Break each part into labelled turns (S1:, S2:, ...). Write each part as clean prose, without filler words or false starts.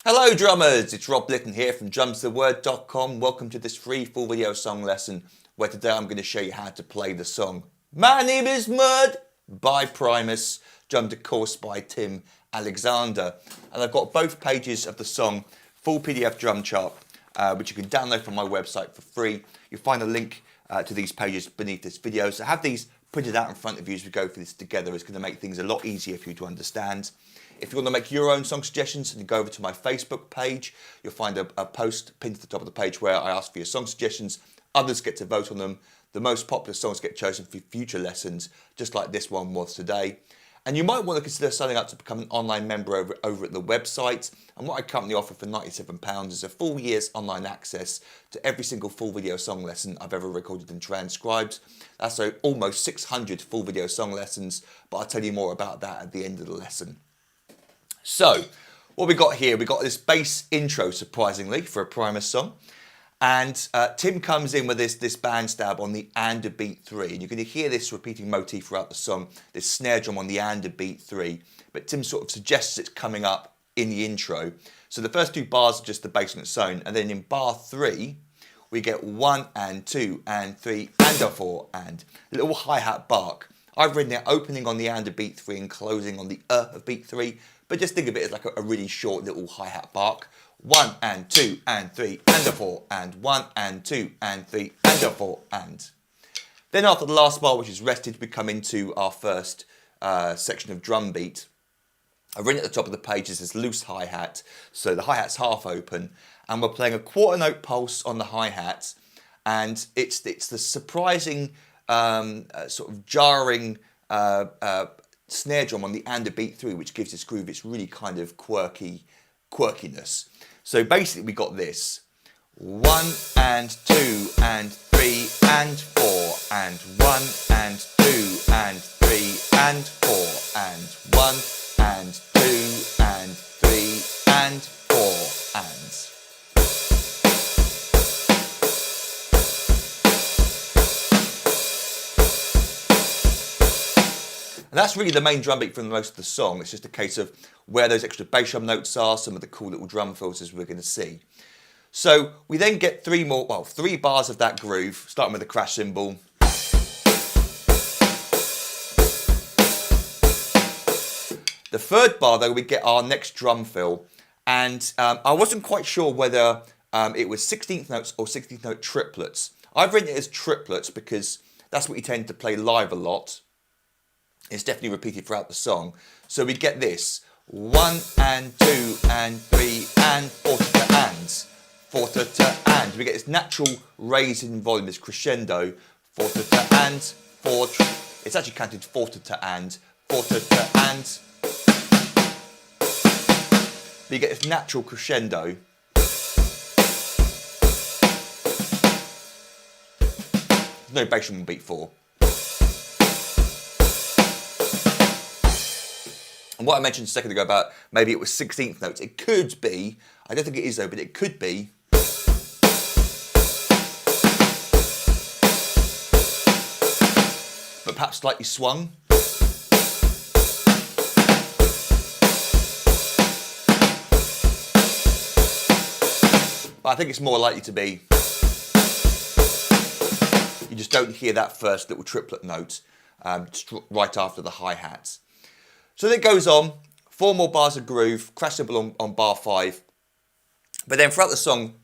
S1: Hello drummers, it's Rob Litton here from drumstheword.com. Welcome to this free full video song lesson where today I'm going to show you how to play the song My Name is Mud by Primus, drummed of course by Tim Alexander. And I've got both pages of the song, full PDF drum chart, which you can download from my website for free. You'll find a link to these pages beneath this video. So have these printed out in front of you as we go through this together. It's going to make things a lot easier for you to understand. If you want to make your own song suggestions, you go over to my Facebook page. You'll find a post pinned to the top of the page where I ask for your song suggestions. Others get to vote on them. The most popular songs get chosen for future lessons, just like this one was today. And you might want to consider signing up to become an online member over at the website. And what I currently offer for £97 is a full year's online access to every single full video song lesson I've ever recorded and transcribed. That's almost 600 full video song lessons, but I'll tell you more about that at the end of the lesson. So, what we got here, we got this bass intro, surprisingly, for a Primus song. And Tim comes in with this band stab on the and a beat 3. And you're going to hear this repeating motif throughout the song, this snare drum on the and a beat 3. But Tim sort of suggests it's coming up in the intro. So the first two bars are just the bass on its own. And then in bar 3, we get 1 and 2 and 3 and a 4 and a little hi-hat bark. I've written it opening on the and a beat 3 and closing on the of beat 3. But just think of it as like a really short little hi-hat bark. 1 and 2 and 3 and a 4 and 1 and 2 and 3 and a 4 and. Then after the last bar, which is rested, we come into our first section of drum beat. I've written at the top of the page is this loose hi-hat. So the hi-hat's half open and we're playing a quarter note pulse on the hi-hat. And it's the surprising sort of jarring snare drum on the and a beat 3, which gives this groove its really kind of quirkiness. So basically we got this 1 and 2 and 3 and 4 and 1 and 2 and 3 and 4 and 1 and 2 and 3 and 4 and. And that's really the main drum beat for most of the song. It's just a case of where those extra bass drum notes are, some of the cool little drum fills as we're going to see. So we then get three bars of that groove, starting with the crash cymbal. The third bar though, we get our next drum fill. And I wasn't quite sure whether it was 16th notes or 16th note triplets. I've written it as triplets because that's what you tend to play live a lot. It's definitely repeated throughout the song. So we get this 1 and 2 and 3 and 4 to and, 4 to and. We get this natural raise in volume, this crescendo, 4 to and, 4. It's actually counted 4 to and, 4 to and. But you get this natural crescendo. There's no bass drum on beat 4. And what I mentioned a second ago about maybe it was 16th notes, it could be, I don't think it is though, but it could be. But perhaps slightly swung. But I think it's more likely to be. You just don't hear that first little triplet note right after the hi-hats. So then it goes on, 4 more bars of groove, crash cymbal on bar 5. But then throughout the song,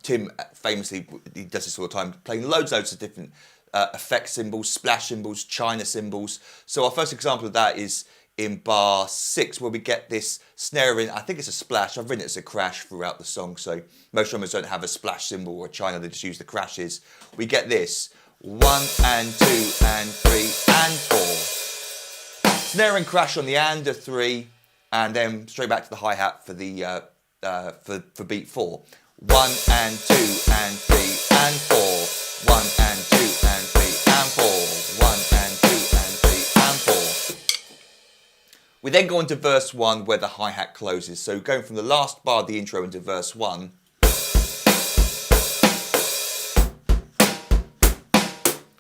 S1: Tim famously, he does this all the time, playing loads of different effect cymbals, splash cymbals, China cymbals. So our first example of that is in bar 6, where we get this snare in, I think it's a splash, I've written it as a crash throughout the song, so most drummers don't have a splash cymbal or a China, they just use the crashes. We get this, 1 and 2 and 3 and 4. Snare and crash on the and a 3, and then straight back to the hi-hat for the for beat 4. 1 and 2 and 3 and 4. 1 and 2 and 3 and 4. 1 and 2 and 3 and 4. We then go on to verse 1 where the hi-hat closes. So going from the last bar of the intro into verse 1.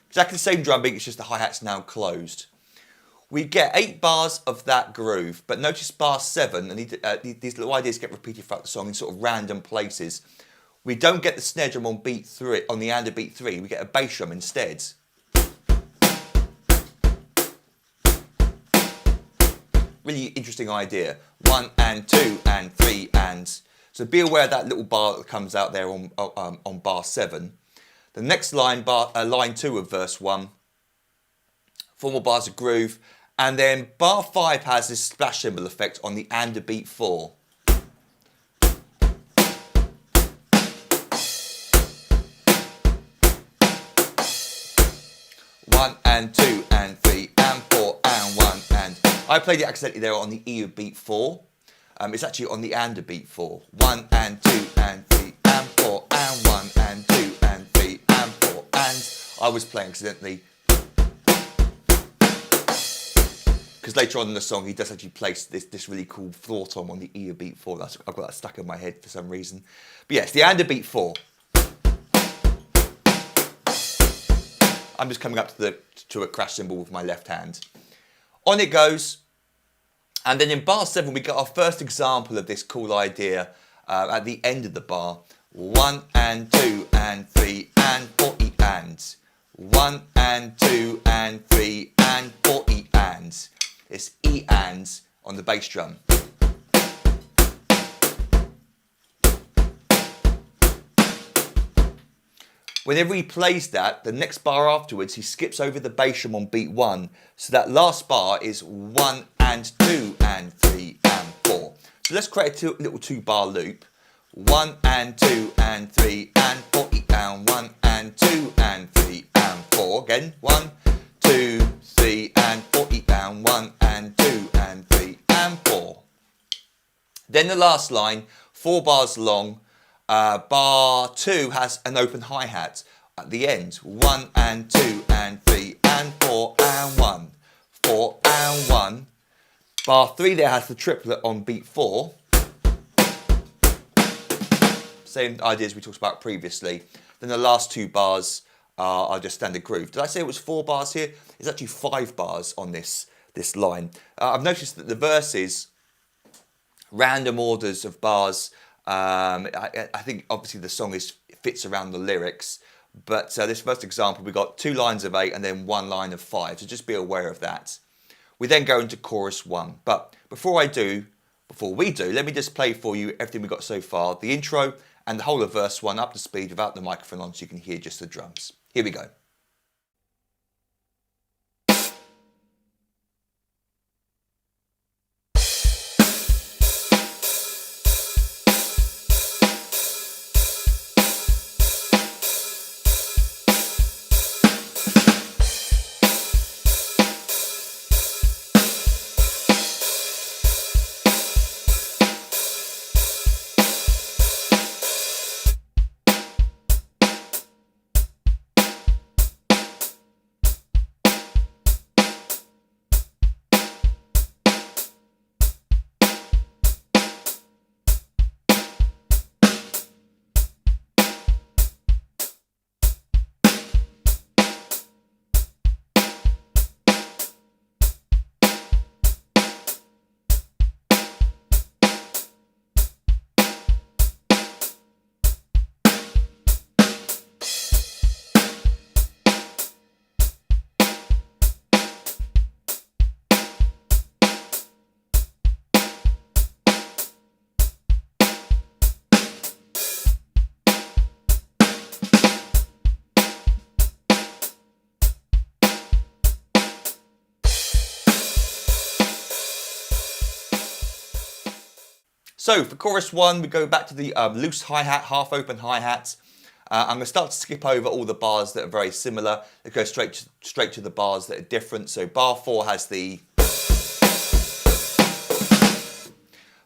S1: Exactly the same drum beat, it's just the hi-hat's now closed. we get 8 bars of that groove, but notice bar 7, and these little ideas get repeated throughout the song in sort of random places. We don't get the snare drum on beat 3, on the and of beat 3, we get a bass drum instead. Really interesting idea. 1 and 2 and 3 and. So be aware of that little bar that comes out there on bar 7. The next line, line 2 of verse 1, 4 more bars of groove, and then bar 5 has this splash cymbal effect on the and of beat 4. One and 2 and 3 and 4 and 1 and. I played it accidentally there on the E of beat 4. It's actually on the and of beat 4. 1 and 2 and 3 and 4 and 1 and 2 and 3 and 4 and. I was playing accidentally. Because later on in the song he does actually place this really cool floor tom on the E of beat 4. I've got that stuck in my head for some reason. But yes, the and of beat 4. I'm just coming up to a crash cymbal with my left hand. On it goes. And then in bar 7 we get our first example of this cool idea at the end of the bar. 1 and 2 and 3 and 4 E and. 1 and 2 and 3 and 4 E and. It's E and on the bass drum. Whenever he plays that, the next bar afterwards, he skips over the bass drum on beat 1. So that last bar is 1 and 2 and 3 and 4. So let's create a little 2-bar loop. 1 and 2 and 3 and 4 and 1 and 2 and 3 and 4. Again, 1, 2, 3 and 4 and 1 and 2 and 3 and 4. Then the last line, 4 bars long. Bar 2 has an open hi-hat at the end. 1 and 2 and 3 and 4 and 1. 4 and 1. Bar 3 there has the triplet on beat 4. Same ideas we talked about previously. Then the last 2 bars are just standard groove. Did I say it was 4 bars here? It's actually 5 bars on this line. I've noticed that the verses, random orders of bars. I think obviously the song fits around the lyrics, but this first example we got 2 lines of 8 and then 1 line of 5, so just be aware of that. We then go into chorus 1, but before we do, let me just play for you everything we got so far, the intro and the whole of verse 1 up to speed without the microphone on so you can hear just the drums. Here we go. So for chorus 1, we go back to the loose hi-hat, half open hi-hat. I'm going to start to skip over all the bars that are very similar. It goes straight to the bars that are different. So bar 4 has the.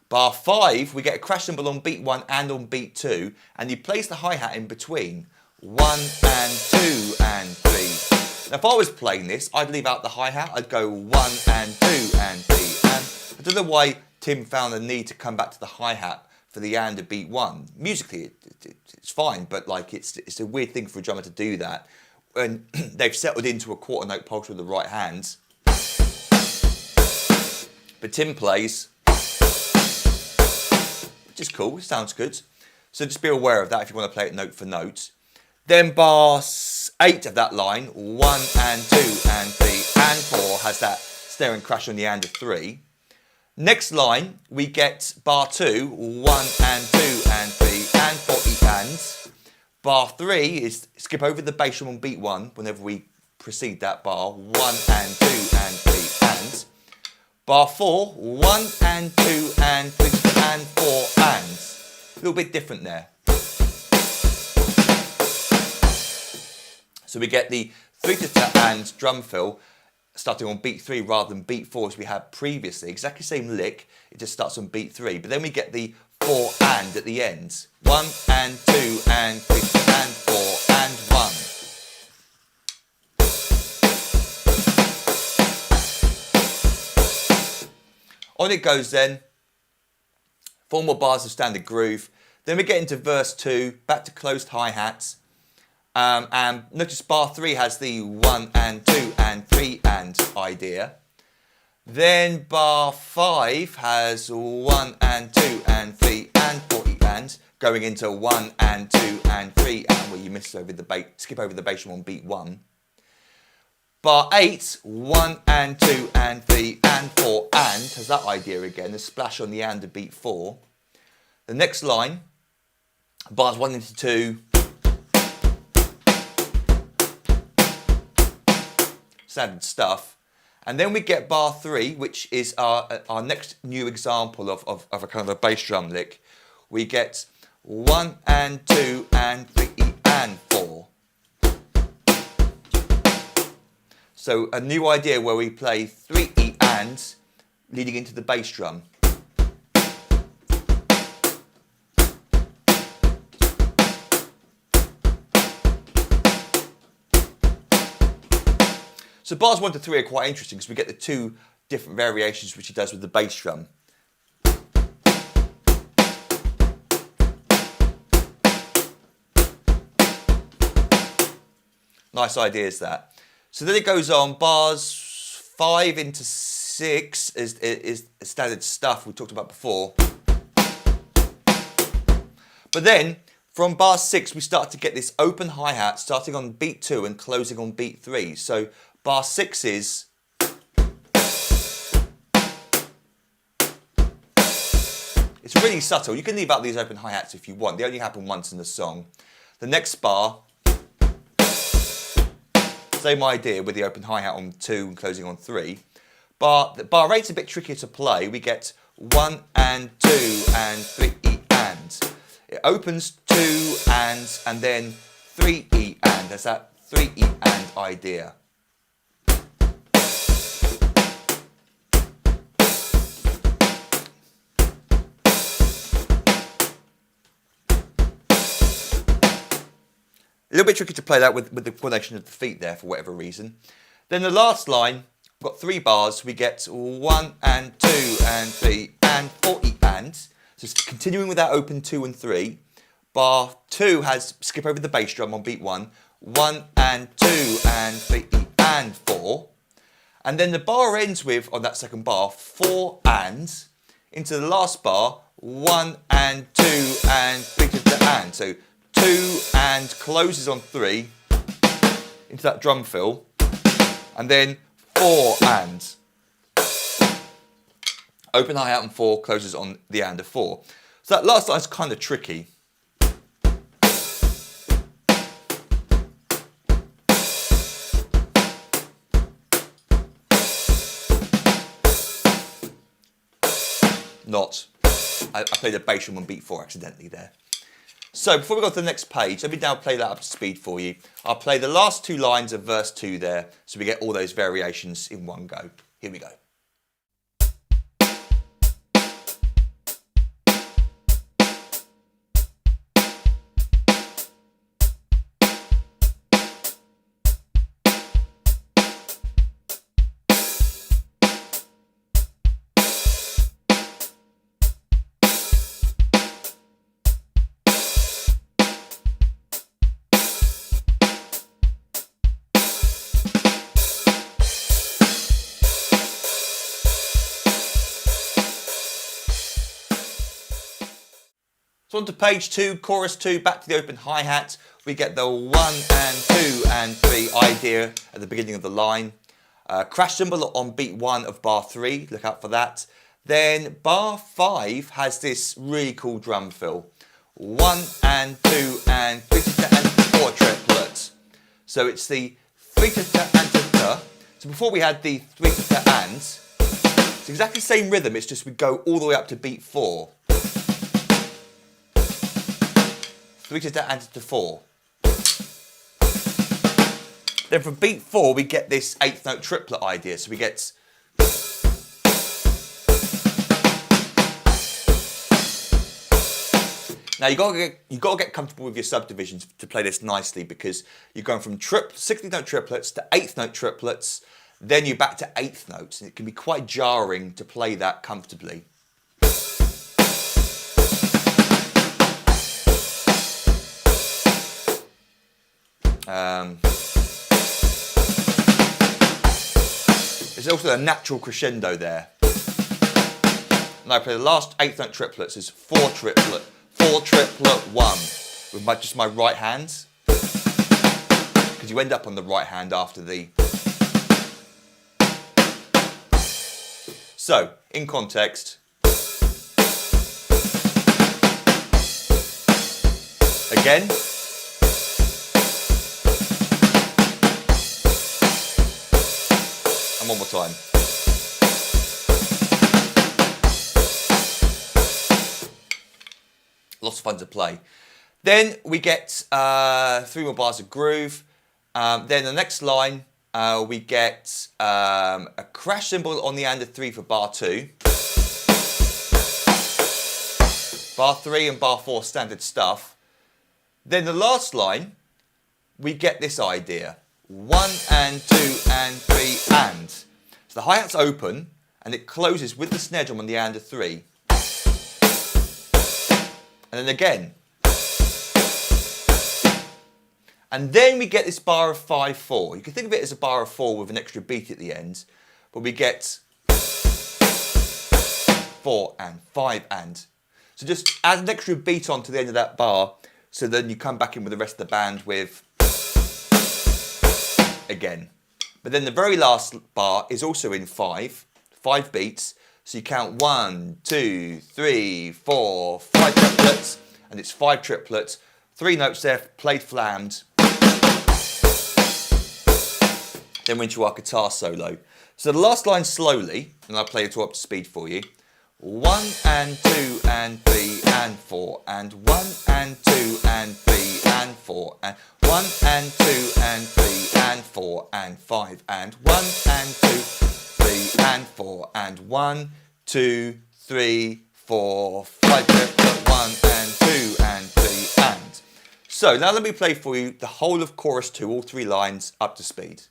S1: Bar 5, we get a crash cymbal on beat 1 and on beat 2, and he plays the hi-hat in between. 1 and 2 and 3. Now if I was playing this, I'd leave out the hi-hat. I'd go 1 and 2 and 3. And I don't know why Tim found the need to come back to the hi-hat for the and of beat 1. Musically, it's fine, but like it's a weird thing for a drummer to do that when they've settled into a quarter note pulse with the right hand. But Tim plays, which is cool, it sounds good. So just be aware of that if you want to play it note for note. Then bar 8 of that line, 1 and 2 and 3 and 4 has that snare and crash on the and of 3. Next line, we get bar 2, 1 and 2 and 3 and 4 E ands. Bar 3 is skip over the bass drum on beat 1 whenever we precede that bar, 1 and 2 and 3 ands. Bar 4, 1 and 2 and 3 and 4 ands. A little bit different there. So we get the 3 to and drum fill starting on beat 3 rather than beat 4 as we had previously. Exactly same lick, it just starts on beat 3. But then we get the 4 and at the end. 1 and 2 and 3 and 4 and 1. On it goes then. 4 more bars of standard groove. Then we get into verse 2, back to closed hi-hats. And notice bar 3 has the 1 and 2 and 3 and idea. Then bar 5 has 1 and 2 and 3 and 4 E ands, going into 1 and 2 and 3 and where you miss over the bass, skip over the bass drum on beat 1. Bar 8, 1 and 2 and 3 and 4 and has that idea again, a splash on the and of beat 4. The next line, bars 1 into 2, standard stuff. And then we get bar 3, which is our next new example of a kind of a bass drum lick. We get 1 and 2 and 3 E and 4. So a new idea where we play 3 E ands leading into the bass drum. So bars 1 to 3 are quite interesting because we get the 2 different variations which he does with the bass drum. Nice ideas that. So then it goes on, bars 5 into 6 is standard stuff we talked about before. But then from bar 6 we start to get this open hi-hat starting on beat 2 and closing on beat 3. So bar 6 is it's really subtle. You can leave out these open hi-hats if you want. They only happen once in the song. The next bar, same idea with the open hi-hat on 2 and closing on 3. Bar 8's a bit trickier to play. We get 1 and 2 and 3 E ands. It opens 2 ands and then 3 E and. There's that 3 E and idea. A little bit tricky to play that with the coordination of the feet there for whatever reason. Then the last line, we've got 3 bars. We get 1 and 2 and 3 and 4 E ands. So it's continuing with that open 2 and 3. Bar 2 has skip over the bass drum on beat 1. 1 and 2 and 3 E and 4. And then the bar ends with, on that second bar, 4 ands. Into the last bar, 1 and 2 and 3 to the and. So 2 and closes on 3 into that drum fill, and then 4 and. Open hi-hat on 4, closes on the and of 4. So that last line is kind of tricky. Not. I played a bass drum on beat 4 accidentally there. So before we go to the next page, let me now play that up to speed for you. I'll play the last 2 lines of verse 2 there, so we get all those variations in one go. Here we go. So on to page 2, chorus 2, back to the open hi-hat. We get the 1 and 2 and 3 idea at the beginning of the line. Crash cymbal on beat 1 of bar 3, look out for that. Then bar 5 has this really cool drum fill. 1 and 2 and 3 and 4 triplets. So it's the 3 and ta. So before we had the 3 and, it's exactly the same rhythm, it's just we go all the way up to beat 4. 3 and 4. Then from beat 4 we get this 8th note triplet idea. So we get now you got to get comfortable with your subdivisions to play this nicely, because you're going from 16th note triplets to 8th note triplets, then you're back to 8th notes, and it can be quite jarring to play that comfortably. There's also a natural crescendo there. And I play the last 8th note triplets as 4 triplet 1 with just my right hand, because you end up on the right hand after the. So in context, again, and one more time. Lots of fun to play. Then we get 3 more bars of groove. Then the next line, we get a crash cymbal on the and 3 for bar 2. Bar 3 and bar 4 standard stuff. Then the last line, we get this idea. 1 and 2 and 3 and. So the hi-hat's open and it closes with the snare drum on the and 3. And then again. And then we get this bar of 5-4. You can think of it as a bar of 4 with an extra beat at the end, but we get 4 and 5 and. So just add an extra beat on to the end of that bar, so then you come back in with the rest of the band with again. But then the very last bar is also in 5 beats. So you count 1, 2, 3, 4, 5 triplets, and it's 5 triplets, 3 notes there, played flammed. Then we're into our guitar solo. So the last line slowly, and I'll play it all up to speed for you. 1 and 2 and 3 and 4 and 1 and 2 and 3 and 4 and 1 and 2 and 3 and 4 and 5 and 1 and 2, 3 and 4 and 1, 2, 3, 4, 5 triplet 1 and 2 and 3 and. So now let me play for you the whole of chorus 2, all 3 lines up to speed.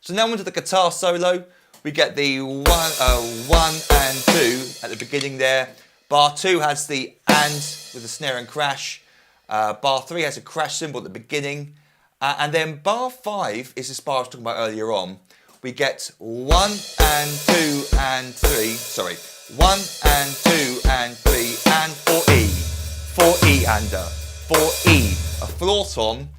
S1: So now onto the guitar solo. We get the 1 and 2 at the beginning there. Bar 2 has the and with the snare and crash. Bar 3 has a crash cymbal at the beginning. And then bar 5 is this bar I was talking about earlier on. We get 1 and 2 and 3, sorry, 1 and 2 and 3 and 4E. 4E and 4E. A floor tom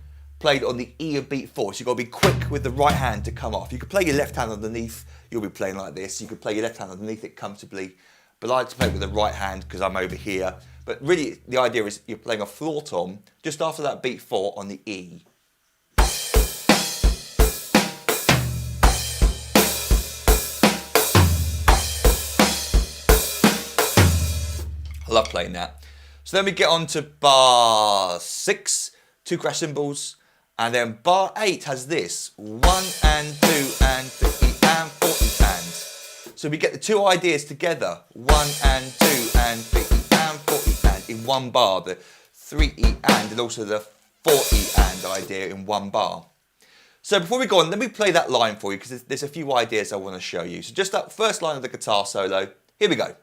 S1: played on the E of beat 4, so you've got to be quick with the right hand to come off. You could play your left hand underneath, you'll be playing like this. You could play your left hand underneath it comfortably, but I like to play it with the right hand because I'm over here. But really, the idea is you're playing a floor tom just after that beat 4 on the E. I love playing that. So then we get on to bar 6, 2 crash cymbals, and then bar 8 has this 1 and 2 and 3 and 4 and. So we get the two ideas together, 1 and 2 and 3 and 4 and in one bar, the 3 and also the 4 and idea in one bar. So before we go on, let me play that line for you because there's a few ideas I want to show you. So just that first line of the guitar solo, here we go.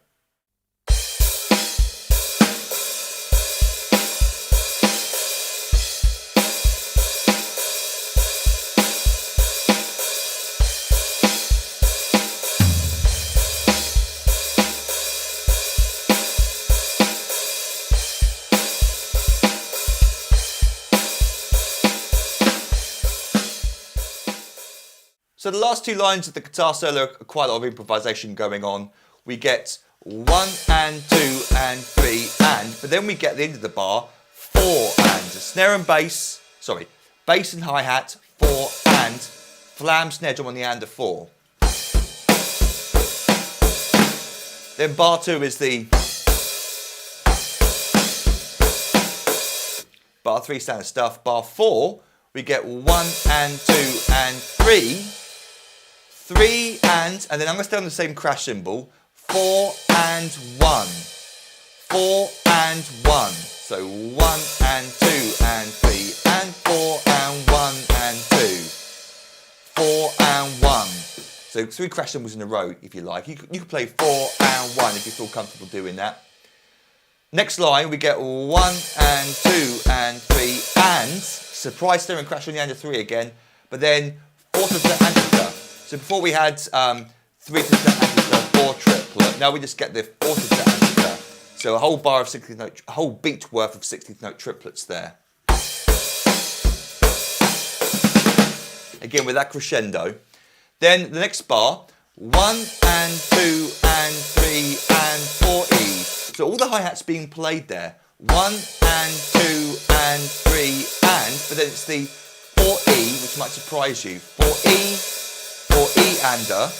S1: So the last two lines of the guitar solo are quite a lot of improvisation going on. We get 1 and 2 and 3 and, but then we get at the end of the bar 4 and, a snare and bass, bass and hi-hat, 4 and, flam snare drum on the and of 4. Then bar 2 is the bar 3 standard stuff. Bar 4 we get 1 and 2 and 3. 3 and then I'm going to stay on the same crash cymbal, 4 and 1, 4 and 1, so 1 and 2 and 3 and 4 and 1 and 2, 4 and 1, so 3 crash cymbals in a row if you like. You can play 4 and 1 if you feel comfortable doing that. Next line we get 1 and 2 and 3 and, surprise snare and crash on the and of 3 again, but then 4 to the and of the. So before we had 3 to the 4 triplet, now we just get the 4 to the. So a whole bar of 16th note, a whole beat worth of 16th note triplets there. Again with that crescendo. Then the next bar, 1 and 2 and 3 and 4E. So all the hi-hats being played there. 1 and 2 and 3 and, but then it's the 4E, which might surprise you. 4E. Or E ander,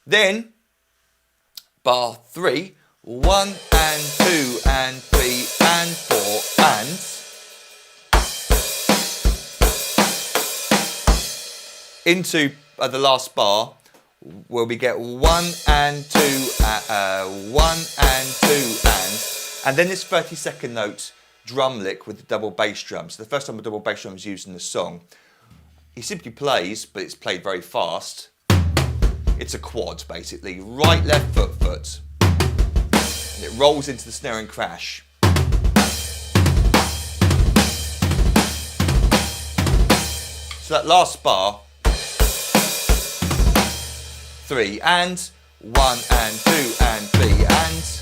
S1: then bar 3, 1 and 2 and 3 and 4 and, into the last bar where we get 1 and 2, 1 and 2 and then this 32nd note drum lick with the double bass drum. So the first time a double bass drum is used in the song, he simply plays, but it's played very fast. It's a quad basically, right, left, foot, foot, and it rolls into the snare and crash. So that last bar, 3 and 1 and 2 and 3 and.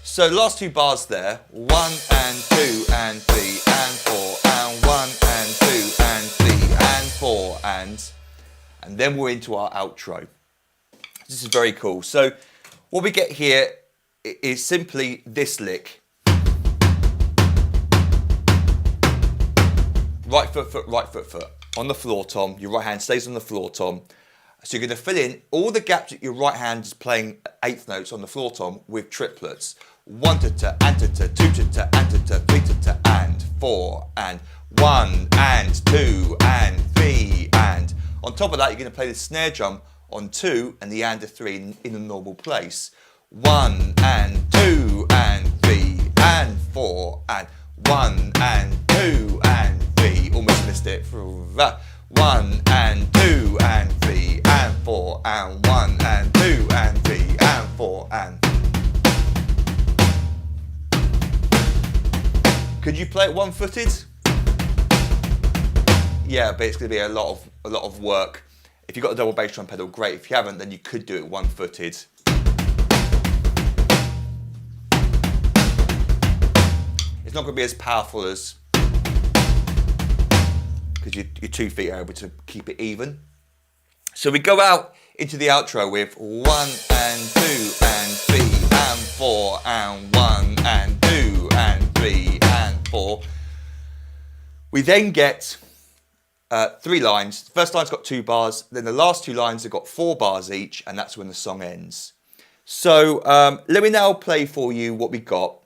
S1: So last two bars there, 1 and 2 and 3 and 4 and 1 and 2 and 3 and 4 and then we're into our outro. This is very cool. So what we get here is simply this lick. Right foot, foot, right foot, foot. On the floor tom, your right hand stays on the floor tom. So you're going to fill in all the gaps that your right hand is playing 8th notes on the floor tom with triplets. 1 to ta, and to ta, 2 to ta, and to ta, 3 to ta, and 4 and 1 and 2 and 3 and. On top of that, you're going to play the snare drum on 2 and the and of 3 in a normal place. 1 and 2 and 3 and 4 and 1 and 2 and 3. Almost missed it. 1 and 2 and 3 and 4 and 1 and 2 and 3 and 4 and. Could you play it one-footed? Yeah, but it's going to be a lot of work. If you've got a double bass drum pedal, great. If you haven't, then you could do it one-footed. It's not going to be as powerful as, because your 2 feet are able to keep it even. So we go out into the outro with 1 and 2 and 3 and 4 and 1 and 2 and 3 and 4. We then get 3 lines. The first line's got 2 bars, then the last 2 lines have got 4 bars each, and that's when the song ends. So let me now play for you what we got.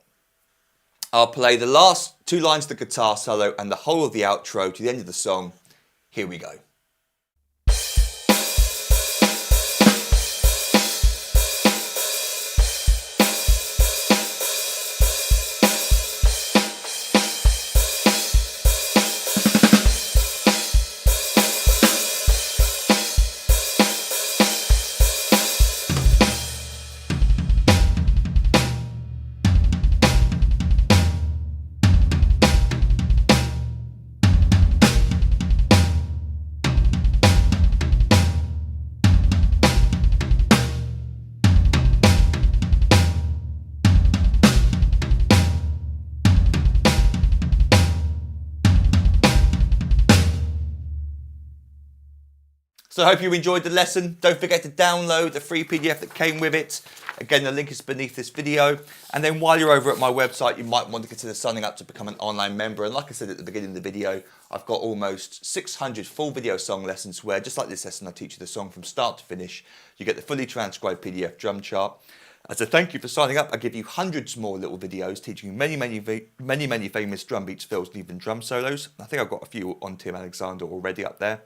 S1: I'll play the last 2 lines of the guitar solo and the whole of the outro to the end of the song. Here we go. So I hope you enjoyed the lesson. Don't forget to download the free PDF that came with it. Again, the link is beneath this video. And then while you're over at my website, you might want to consider signing up to become an online member. And like I said at the beginning of the video, I've got almost 600 full video song lessons where, just like this lesson, I teach you the song from start to finish. You get the fully transcribed PDF drum chart. As a thank you for signing up, I give you hundreds more little videos teaching you many famous drum beats, fills, and even drum solos. I think I've got a few on Tim Alexander already up there.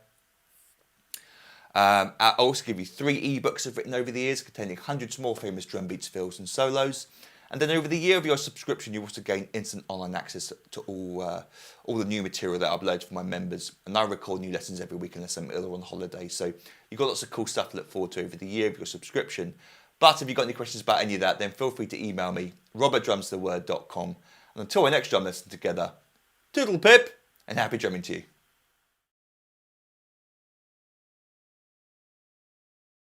S1: I also give you 3 ebooks I've written over the years containing hundreds more famous drum beats, fills and solos. And then over the year of your subscription, you also gain instant online access to all the new material that I upload for my members. And I record new lessons every week unless I'm ill or on holiday. So you've got lots of cool stuff to look forward to over the year of your subscription. But if you've got any questions about any of that, then feel free to email me, rob@drumstheword.com. And until our next drum lesson together, toodle pip and happy drumming to you.